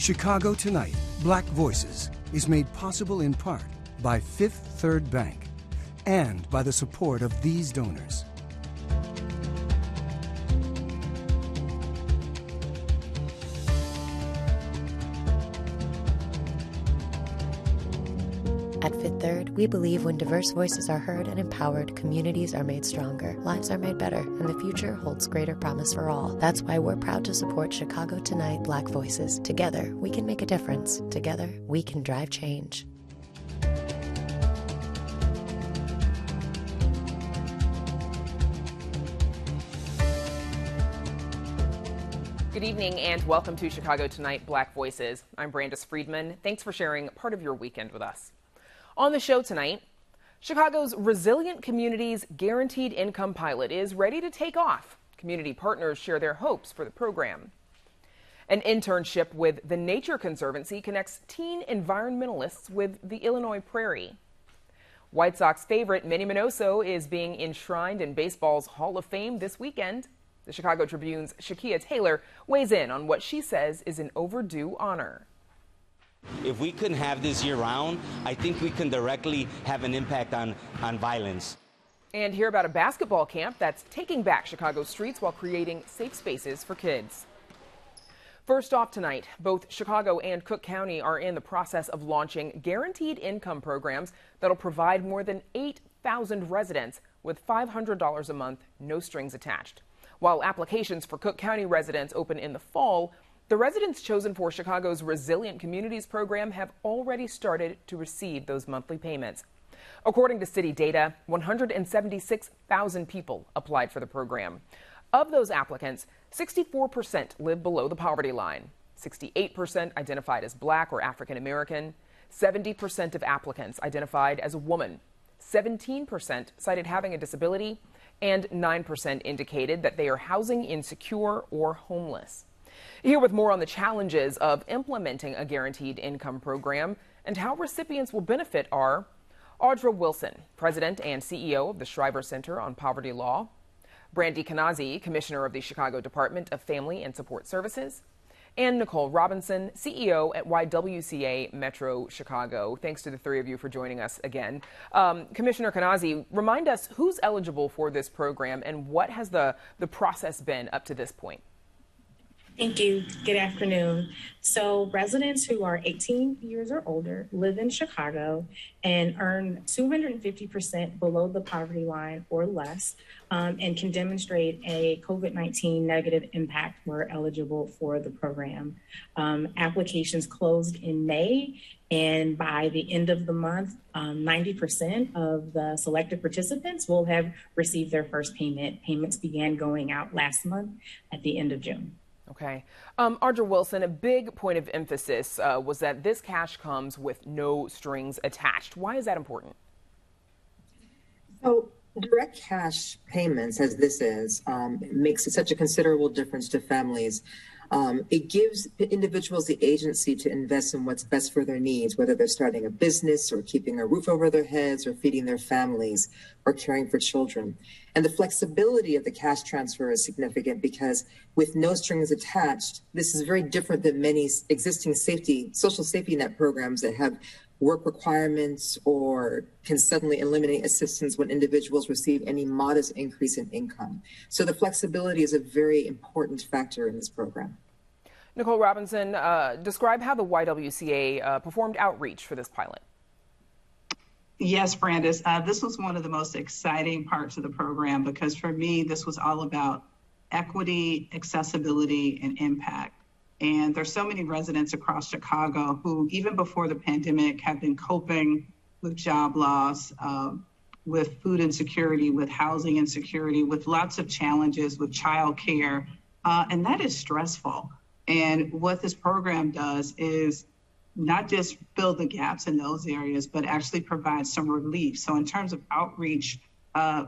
Chicago Tonight, Black Voices is made possible in part by Fifth Third Bank and by the support of these donors. At Fifth Third, we believe when diverse voices are heard and empowered, communities are made stronger, lives are made better, and the future holds greater promise for all. That's why we're proud to support Chicago Tonight Black Voices. Together, we can make a difference. Together, we can drive change. Good evening and welcome to Chicago Tonight Black Voices. I'm Brandis Friedman. Thanks for sharing part of your weekend with us. On the show tonight, Chicago's Resilient Communities Guaranteed Income Pilot is ready to take off. Community partners share their hopes for the program. An internship with the Nature Conservancy connects teen environmentalists with the Illinois prairie. White Sox favorite Minnie Miñoso is being enshrined in baseball's Hall of Fame this weekend. The Chicago Tribune's Shakia Taylor weighs in on what she says is an overdue honor. If we can have this year-round, I think we can directly have an impact on violence. And hear about a basketball camp that's taking back Chicago's streets while creating safe spaces for kids. First off tonight, both Chicago and Cook County are in the process of launching guaranteed income programs that'll provide more than 8,000 residents with $500 a month, no strings attached. While applications for Cook County residents open in the fall, the residents chosen for Chicago's Resilient Communities program have already started to receive those monthly payments. According to city data, 176,000 people applied for the program. Of those applicants, 64% live below the poverty line, 68% identified as Black or African American, 70% of applicants identified as a woman, 17% cited having a disability, and 9% indicated that they are housing insecure or homeless. Here with more on the challenges of implementing a guaranteed income program and how recipients will benefit are Audra Wilson, President and CEO of the Shriver Center on Poverty Law, Brandy Kanazi, Commissioner of the Chicago Department of Family and Support Services, and Nicole Robinson, CEO at YWCA Metro Chicago. Thanks to the three of you for joining us again. Commissioner Kanazi, remind us who's eligible for this program and what has the process been up to this point? Thank you. Good afternoon. So residents who are 18 years or older live in Chicago and earn 250% below the poverty line or less and can demonstrate a COVID-19 negative impact were eligible for the program. Applications closed in May, and by the end of the month, 90% of the selected participants will have received their first payment. Payments began going out last month at the end of June. Okay. Audra Wilson, a big point of emphasis was that this cash comes with no strings attached. Why is that important? So direct cash payments, as this is, makes such a considerable difference to families. It gives individuals the agency to invest in what's best for their needs, whether they're starting a business or keeping a roof over their heads or feeding their families or caring for children. And the flexibility of the cash transfer is significant because with no strings attached, this is very different than many existing social safety net programs that have work requirements or can suddenly eliminate assistance when individuals receive any modest increase in income. So the flexibility is a very important factor in this program. Nicole Robinson, describe how the YWCA performed outreach for this pilot. Yes, Brandis, this was one of the most exciting parts of the program because for me, this was all about equity, accessibility, and impact. And there's so many residents across Chicago who, even before the pandemic, have been coping with job loss, with food insecurity, with housing insecurity, with lots of challenges with childcare, and that is stressful. And what this program does is not just fill the gaps in those areas, but actually provide some relief. So in terms of outreach,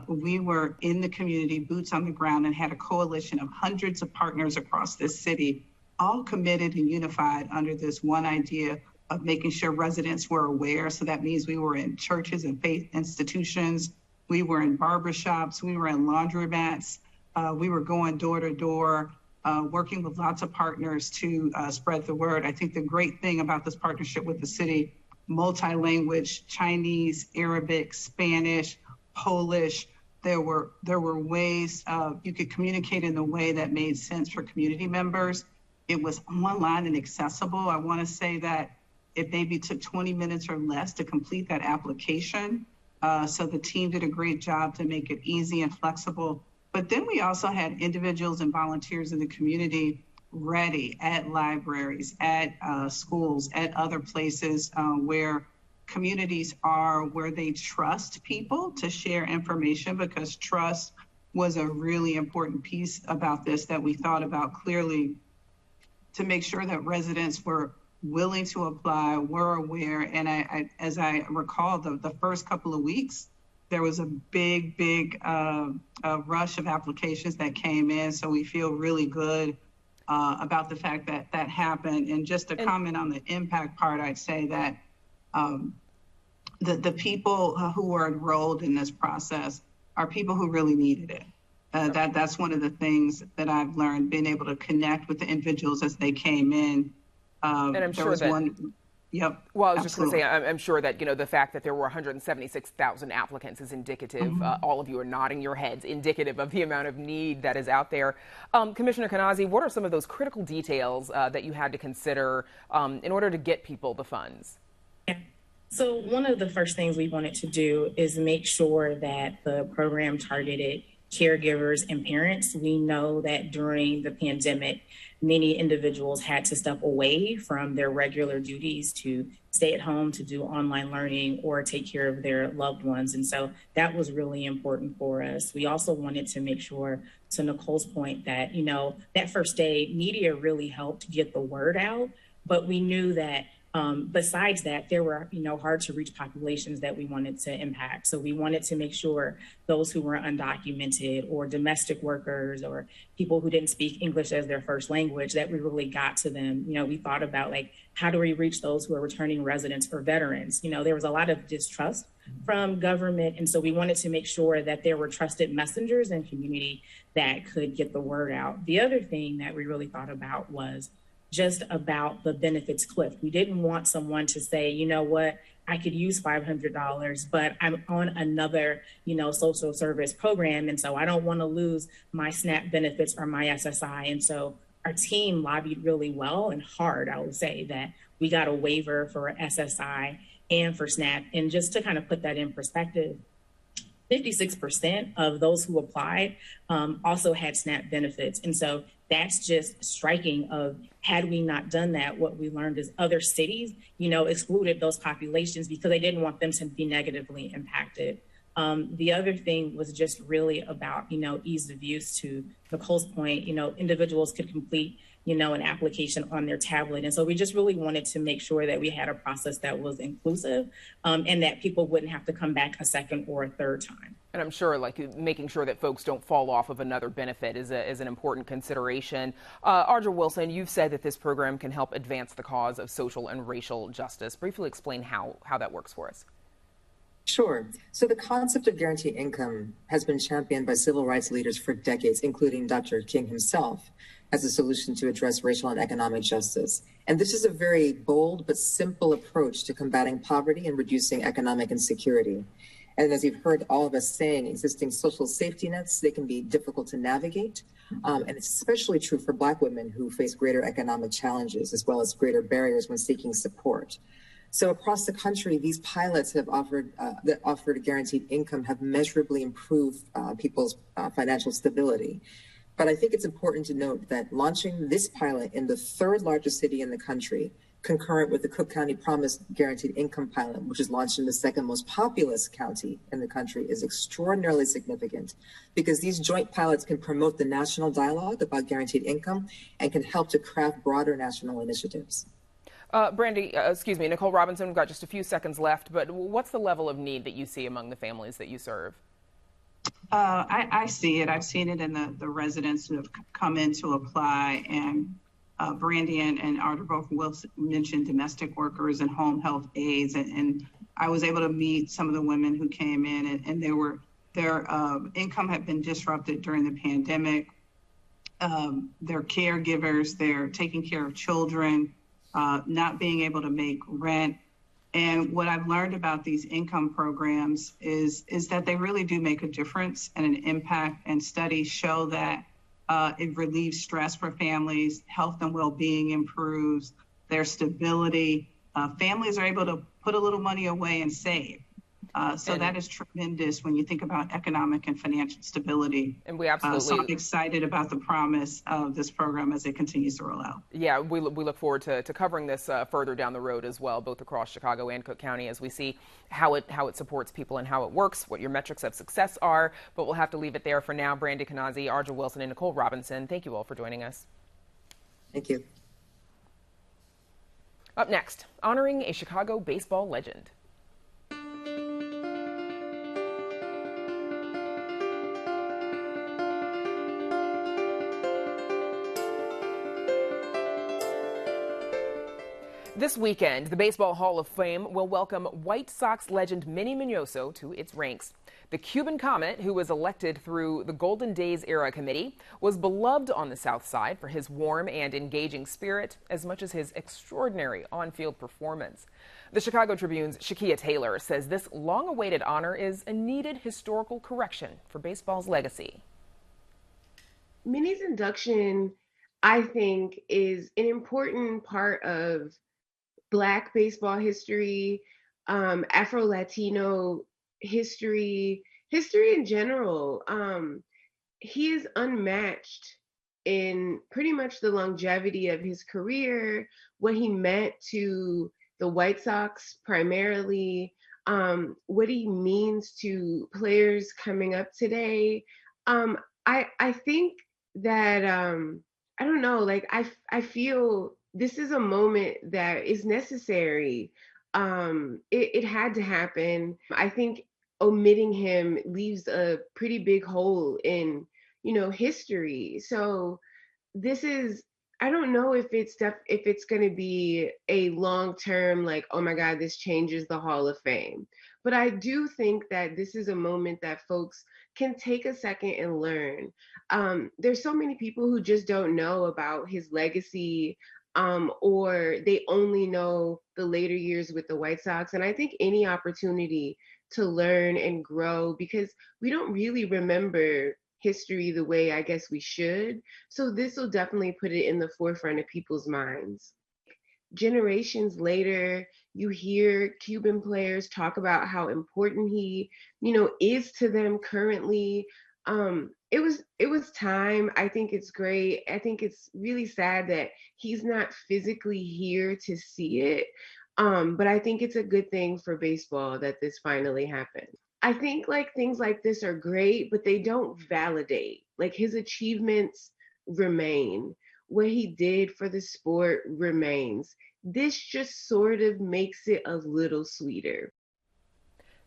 we were in the community, boots on the ground, and had a coalition of hundreds of partners across this city, all committed and unified under this one idea of making sure residents were aware. So that means we were in churches and faith institutions, we were in barbershops, we were in laundromats, we were going door to door, working with lots of partners to spread the word. I think the great thing about this partnership with the city, multi-language, Chinese, Arabic, Spanish, Polish, there were ways you could communicate in a way that made sense for community members. It was online and accessible. I want to say that it maybe took 20 minutes or less to complete that application. So the team did a great job to make it easy and flexible. But then we also had individuals and volunteers in the community ready at libraries, at schools, at other places where communities are, where they trust people to share information, because trust was a really important piece about this that we thought about clearly, to make sure that residents were willing to apply, were aware. And I as I recall, the first couple of weeks, there was a big rush of applications that came in. So we feel really good about the fact that that happened. And just to comment on the impact part, I'd say that the people who were enrolled in this process are people who really needed it. That's one of the things that I've learned, being able to connect with the individuals as they came in. And I'm sure that, yep. Well, I was just going to say, I'm sure that, the fact that there were 176,000 applicants is indicative, all of you are nodding your heads, indicative of the amount of need that is out there. Commissioner Kanazi, what are some of those critical details that you had to consider in order to get people the funds? So one of the first things we wanted to do is make sure that the program targeted caregivers and parents. We know that during the pandemic, many individuals had to step away from their regular duties to stay at home, to do online learning, or take care of their loved ones. And so that was really important for us. We also wanted to make sure, to Nicole's point, that, that first day, media really helped get the word out, but we knew that besides that, there were, hard to reach populations that we wanted to impact. So we wanted to make sure those who were undocumented, or domestic workers, or people who didn't speak English as their first language, that we really got to them. We thought about, how do we reach those who are returning residents or veterans? There was a lot of distrust from government. And so we wanted to make sure that there were trusted messengers in community that could get the word out. The other thing that we really thought about was just about the benefits cliff. We didn't want someone to say, I could use $500, but I'm on another, social service program. And so I don't want to lose my SNAP benefits or my SSI. And so our team lobbied really well and hard, I would say, that we got a waiver for SSI and for SNAP. And just to kind of put that in perspective, 56% of those who applied also had SNAP benefits. And so that's just striking. Of had we not done that, what we learned is other cities, excluded those populations because they didn't want them to be negatively impacted. The other thing was just really about, ease of use. To Nicole's point, individuals could complete, an application on their tablet. And so we just really wanted to make sure that we had a process that was inclusive and that people wouldn't have to come back a second or a third time. And I'm sure making sure that folks don't fall off of another benefit is an important consideration. Audra Wilson, you've said that this program can help advance the cause of social and racial justice. Briefly explain how that works for us. Sure. So the concept of guaranteed income has been championed by civil rights leaders for decades, including Dr. King himself, as a solution to address racial and economic justice. And this is a very bold but simple approach to combating poverty and reducing economic insecurity. And as you've heard all of us saying, existing social safety nets, they can be difficult to navigate. And it's especially true for Black women who face greater economic challenges, as well as greater barriers when seeking support. So across the country, these pilots have that offered guaranteed income have measurably improved people's financial stability. But I think it's important to note that launching this pilot in the third largest city in the country, concurrent with the Cook County Promise Guaranteed Income Pilot, which is launched in the second most populous county in the country, is extraordinarily significant, because these joint pilots can promote the national dialogue about guaranteed income and can help to craft broader national initiatives. Nicole Robinson, we've got just a few seconds left, but what's the level of need that you see among the families that you serve? I see it. I've seen it in the residents who have come in to apply, and Brandy and Audra both mentioned domestic workers and home health aides, and I was able to meet some of the women who came in, and their income had been disrupted during the pandemic. they're caregivers, they're taking care of children, not being able to make rent. And what I've learned about these income programs is that they really do make a difference and an impact. And studies show that it relieves stress for families, health and well-being improves, their stability. Families are able to put a little money away and save. So that is tremendous when you think about economic and financial stability. And we absolutely. So I'm excited about the promise of this program as it continues to roll out. Yeah, we look forward to covering this further down the road as well, both across Chicago and Cook County, as we see how it supports people and how it works, what your metrics of success are. But we'll have to leave it there for now. Brandy Kanazi, Arja Wilson, and Nicole Robinson, thank you all for joining us. Thank you. Up next, honoring a Chicago baseball legend. This weekend, the Baseball Hall of Fame will welcome White Sox legend Minnie Miñoso to its ranks. The Cuban Comet, who was elected through the Golden Days Era Committee, was beloved on the South Side for his warm and engaging spirit, as much as his extraordinary on-field performance. The Chicago Tribune's Shakia Taylor says this long-awaited honor is a needed historical correction for baseball's legacy. Minnie's induction, I think, is an important part of Black baseball history, Afro-Latino history in general. He is unmatched in pretty much the longevity of his career, what he meant to the White Sox primarily, what he means to players coming up today. I think that, I don't know, like I feel this is a moment that is necessary. It had to happen. I think omitting him leaves a pretty big hole in, history. So this is, I don't know if it's going to be a long-term, like, oh my God, this changes the Hall of Fame. But I do think that this is a moment that folks can take a second and learn. There's so many people who just don't know about his legacy, or they only know the later years with the White Sox. And I think any opportunity to learn and grow, because we don't really remember history the way I guess we should. So this will definitely put it in the forefront of people's minds. Generations later, you hear Cuban players talk about how important he, is to them currently. It was time. I think it's great. I think it's really sad that he's not physically here to see it. But I think it's a good thing for baseball that this finally happened. I think like things like this are great, but they don't validate. Like his achievements remain. What he did for the sport remains. This just sort of makes it a little sweeter.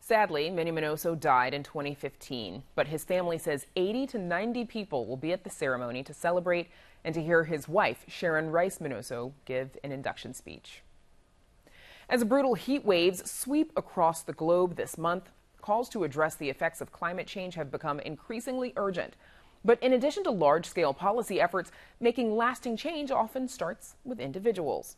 Sadly, Minnie Miñoso died in 2015, but his family says 80 to 90 people will be at the ceremony to celebrate and to hear his wife, Sharon Rice Miñoso, give an induction speech. As brutal heat waves sweep across the globe this month, calls to address the effects of climate change have become increasingly urgent. But in addition to large-scale policy efforts, making lasting change often starts with individuals.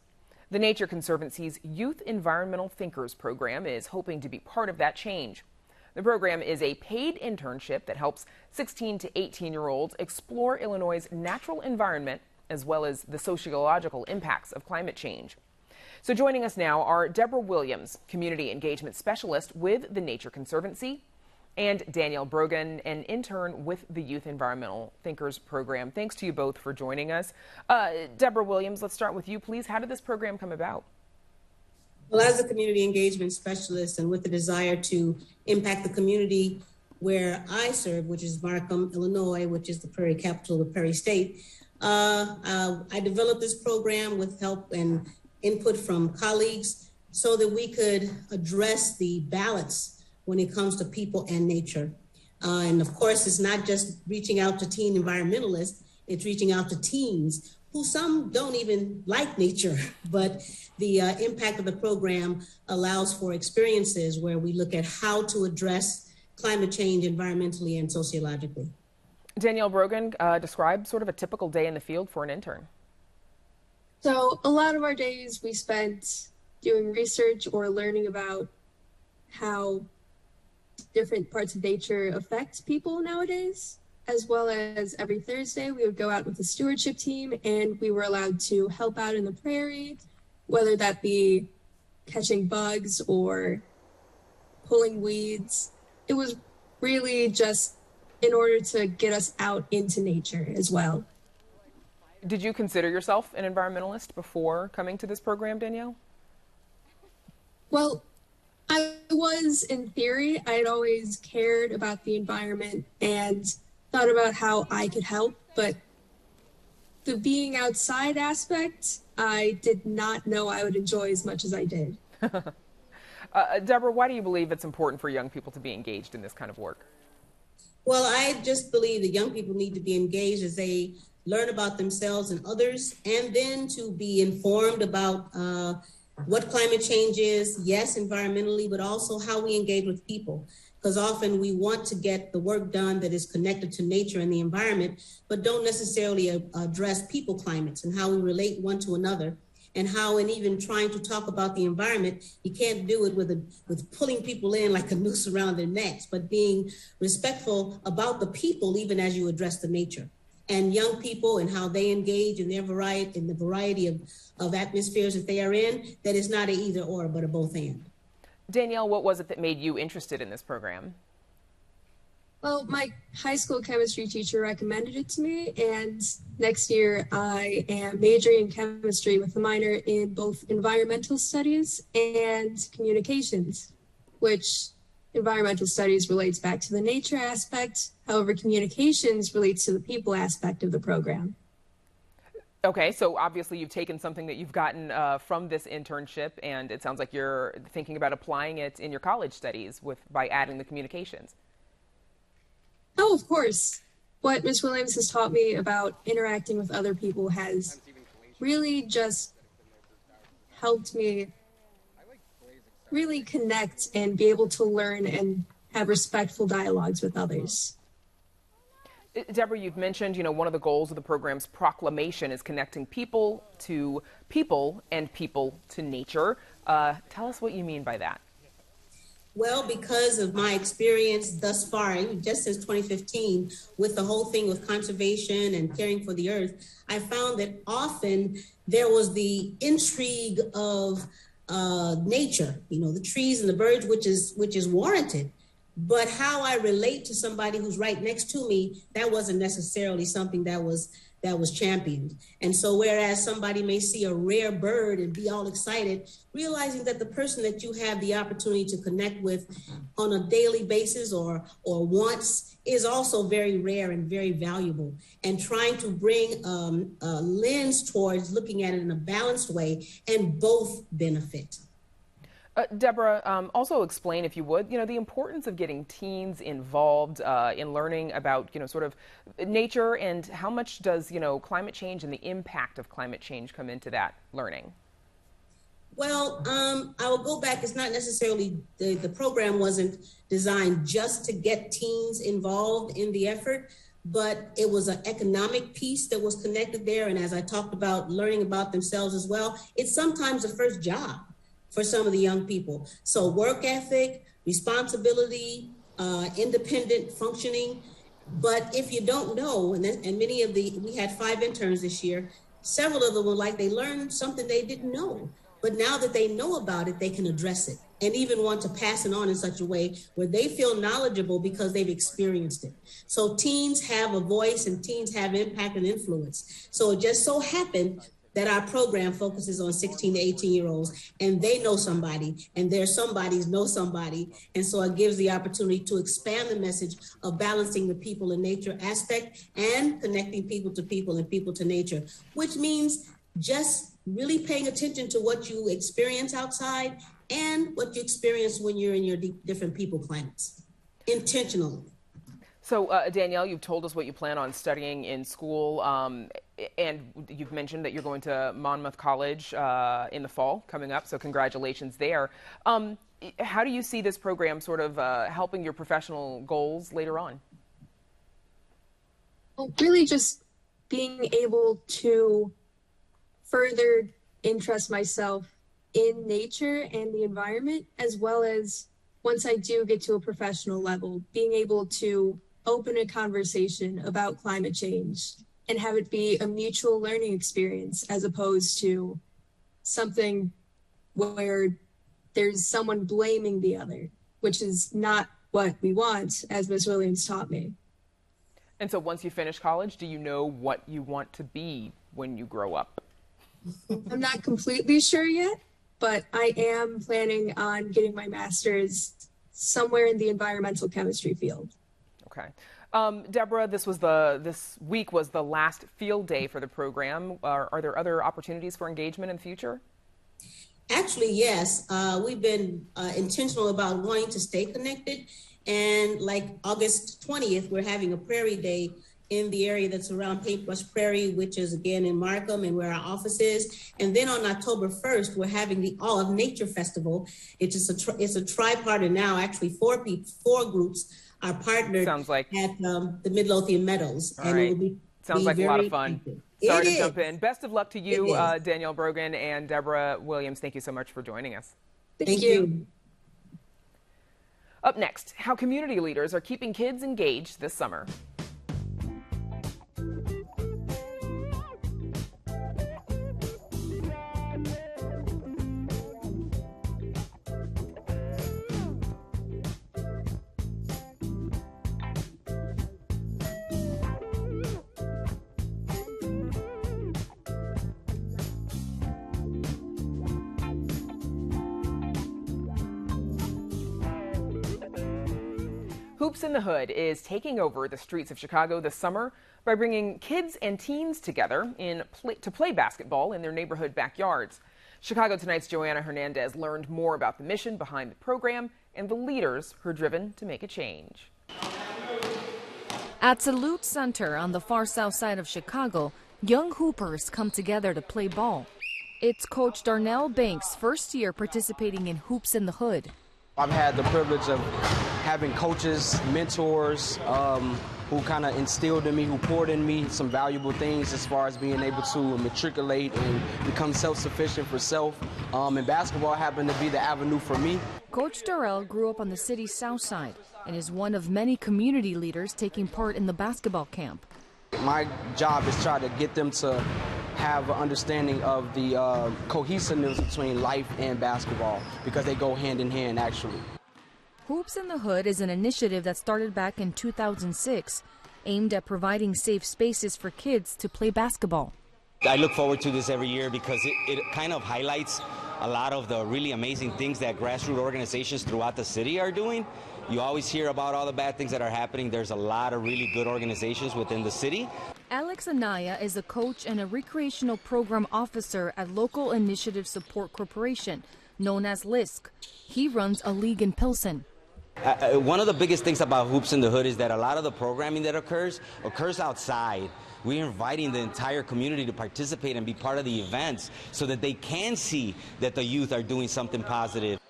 The Nature Conservancy's Youth Environmental Thinkers program is hoping to be part of that change. The program is a paid internship that helps 16 to 18-year-olds explore Illinois' natural environment as well as the sociological impacts of climate change. So joining us now are Deborah Williams, Community Engagement Specialist with the Nature Conservancy, and Danielle Brogan, an intern with the Youth Environmental Thinkers program. Thanks to you both for joining us. Deborah Williams, let's start with you, please. How did this program come about? Well, as a community engagement specialist and with the desire to impact the community where I serve, which is Markham, Illinois, which is the Prairie capital of Prairie State, I developed this program with help and input from colleagues so that we could address the balance when it comes to people and nature. And of course, it's not just reaching out to teen environmentalists, it's reaching out to teens who some don't even like nature, but the impact of the program allows for experiences where we look at how to address climate change environmentally and sociologically. Danielle Brogan, describe sort of a typical day in the field for an intern. So a lot of our days we spent doing research or learning about how different parts of nature affect people nowadays, as well as every Thursday we would go out with the stewardship team and we were allowed to help out in the prairie, whether that be catching bugs or pulling weeds. It was really just in order to get us out into nature as well. Did you consider yourself an environmentalist before coming to this program, Danielle? Well, I was in theory. I had always cared about the environment and thought about how I could help, but the being outside aspect, I did not know I would enjoy as much as I did. Deborah, why do you believe it's important for young people to be engaged in this kind of work? Well, I just believe that young people need to be engaged as they learn about themselves and others, and then to be informed about what climate change is, yes, environmentally, but also how we engage with people. Because often we want to get the work done that is connected to nature and the environment, but don't necessarily address people climates and how we relate one to another, and how, and even trying to talk about the environment, you can't do it with pulling people in like a noose around their necks, but being respectful about the people, even as you address the nature. And young people and how they engage in their variety, in the variety of atmospheres that they are in, that is not an either or, but a both and. Danielle, what was it that made you interested in this program? Well, my high school chemistry teacher recommended it to me, and next year I am majoring in chemistry with a minor in both environmental studies and communications, which environmental studies relates back to the nature aspect. However, communications relates to the people aspect of the program. Okay, so obviously you've taken something that you've gotten from this internship, and it sounds like you're thinking about applying it in your college studies by adding the communications. Oh, of course. What Ms. Williams has taught me about interacting with other people has really just helped me really connect and be able to learn and have respectful dialogues with others. Deborah, you've mentioned, one of the goals of the program's proclamation is connecting people to people and people to nature. Tell us what you mean by that. Well, because of my experience thus far, just since 2015, with the whole thing with conservation and caring for the earth, I found that often there was the intrigue of nature, the trees and the birds, which is warranted. But how I relate to somebody who's right next to me, that wasn't necessarily something that was championed. And so whereas somebody may see a rare bird and be all excited, realizing that the person that you have the opportunity to connect with on a daily basis or once is also very rare and very valuable. And trying to bring a lens towards looking at it in a balanced way, and both benefit. Deborah, also explain, if you would, the importance of getting teens involved in learning about, sort of nature, and how much does, climate change and the impact of climate change come into that learning? Well, I will go back. It's not necessarily, the program wasn't designed just to get teens involved in the effort, but it was an economic piece that was connected there. And as I talked about learning about themselves as well, it's sometimes the first job for some of the young people. So work ethic, responsibility, independent functioning. But if you don't know, and many of we had 5 interns this year, several of them were like, they learned something they didn't know. But now that they know about it, they can address it and even want to pass it on in such a way where they feel knowledgeable because they've experienced it. So teens have a voice and teens have impact and influence. So it just so happened that our program focuses on 16 to 18-year-olds, and they know somebody, and their somebodies know somebody. And so it gives the opportunity to expand the message of balancing the people and nature aspect and connecting people to people and people to nature, which means just really paying attention to what you experience outside and what you experience when you're in your different people climates, intentionally. So, Danielle, you've told us what you plan on studying in school, and you've mentioned that you're going to Monmouth College in the fall coming up, so congratulations there. How do you see this program sort of helping your professional goals later on? Well, really just being able to further interest myself in nature and the environment, as well as once I do get to a professional level, being able to open a conversation about climate change and have it be a mutual learning experience as opposed to something where there's someone blaming the other, which is not what we want, as Ms. Williams taught me. And so once you finish college, do you know what you want to be when you grow up? I'm not completely sure yet, but I am planning on getting my master's somewhere in the environmental chemistry field. Okay. Deborah, this week was the last field day for the program. Are there other opportunities for engagement in the future? Actually, yes. We've been intentional about wanting to stay connected. And like August 20th, we're having a Prairie Day in the area that's around Paintbrush Prairie, which is again in Markham and where our office is. And then on October 1st, we're having the All of Nature Festival. It's a tripartite now, actually four groups are partnered at the Midlothian Meadows. All right. It will sounds like a lot of fun. Sorry to jump in. Best of luck to you, Danielle Brogan and Deborah Williams. Thank you so much for joining us. Thank you. Up next, how community leaders are keeping kids engaged this summer. Hoops in the Hood is taking over the streets of Chicago this summer by bringing kids and teens together to play basketball in their neighborhood backyards. Chicago Tonight's Joanna Hernandez learned more about the mission behind the program and the leaders who are driven to make a change. At Salute Center on the far south side of Chicago, young hoopers come together to play ball. It's Coach Darnell Banks' first year participating in Hoops in the Hood. I've had the privilege of having coaches, mentors who kind of instilled in me, who poured in me some valuable things as far as being able to matriculate and become self-sufficient for self. And basketball happened to be the avenue for me. Coach Darrell grew up on the city's south side and is one of many community leaders taking part in the basketball camp. My job is try to get them to have an understanding of the cohesiveness between life and basketball because they go hand in hand, actually. Hoops in the Hood is an initiative that started back in 2006, aimed at providing safe spaces for kids to play basketball. I look forward to this every year because it kind of highlights a lot of the really amazing things that grassroots organizations throughout the city are doing. You always hear about all the bad things that are happening. There's a lot of really good organizations within the city. Alex Anaya is a coach and a recreational program officer at Local Initiative Support Corporation, known as LISC. He runs a league in Pilsen. One of the biggest things about Hoops in the Hood is that a lot of the programming that occurs outside. We're inviting the entire community to participate and be part of the events so that they can see that the youth are doing something positive.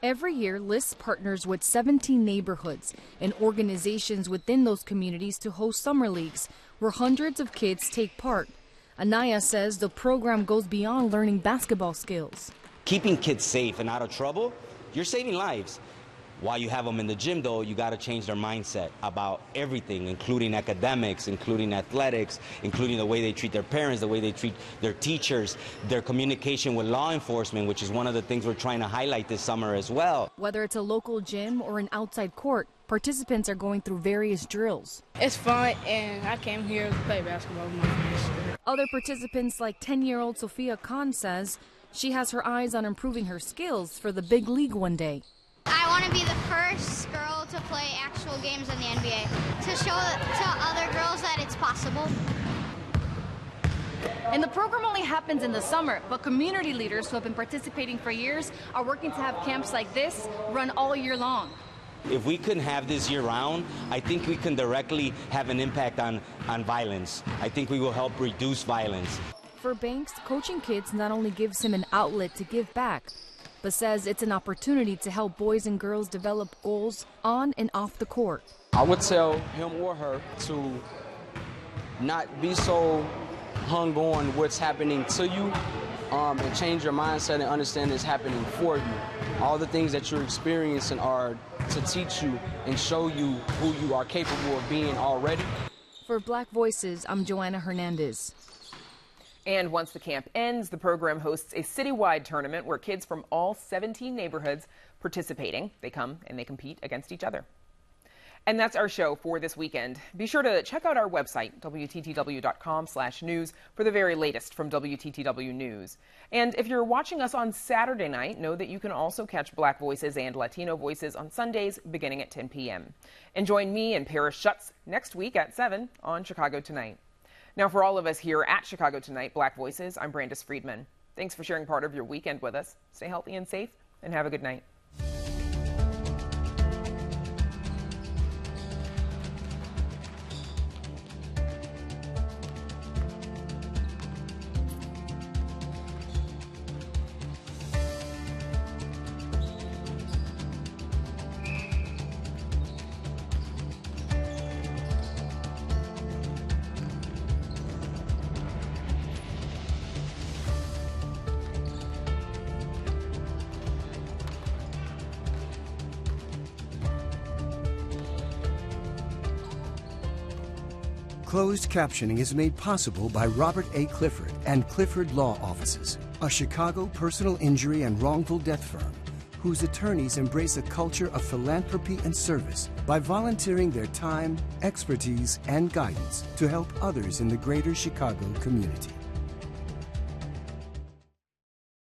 Every year, LISC partners with 17 neighborhoods and organizations within those communities to host summer leagues where hundreds of kids take part. Anaya says the program goes beyond learning basketball skills. Keeping kids safe and out of trouble, you're saving lives. While you have them in the gym, though, you got to change their mindset about everything, including academics, including athletics, including the way they treat their parents, the way they treat their teachers, their communication with law enforcement, which is one of the things we're trying to highlight this summer as well. Whether it's a local gym or an outside court, participants are going through various drills. It's fun, and I came here to play basketball with my friends. Other participants, like 10-year-old Sophia Khan, says she has her eyes on improving her skills for the big league one day. I want to be the first girl to play actual games in the NBA, to show to other girls that it's possible. And the program only happens in the summer, but community leaders who have been participating for years are working to have camps like this run all year long. If we can have this year-round, I think we can directly have an impact on violence. I think we will help reduce violence. For Banks, coaching kids not only gives him an outlet to give back, but says it's an opportunity to help boys and girls develop goals on and off the court. I would tell him or her to not be so hung on what's happening to you, and change your mindset and understand it's happening for you. All the things that you're experiencing are to teach you and show you who you are capable of being already. For Black Voices, I'm Joanna Hernandez. And once the camp ends, the program hosts a citywide tournament where kids from all 17 neighborhoods participating, they come and they compete against each other. And that's our show for this weekend. Be sure to check out our website, WTTW.com/news, for the very latest from WTTW News. And if you're watching us on Saturday night, know that you can also catch Black Voices and Latino Voices on Sundays beginning at 10 p.m. And join me and Paris Schutz next week at 7 on Chicago Tonight. Now, for all of us here at Chicago Tonight, Black Voices, I'm Brandis Friedman. Thanks for sharing part of your weekend with us. Stay healthy and safe, and have a good night. Closed captioning is made possible by Robert A. Clifford and Clifford Law Offices, a Chicago personal injury and wrongful death firm whose attorneys embrace a culture of philanthropy and service by volunteering their time, expertise, and guidance to help others in the greater Chicago community.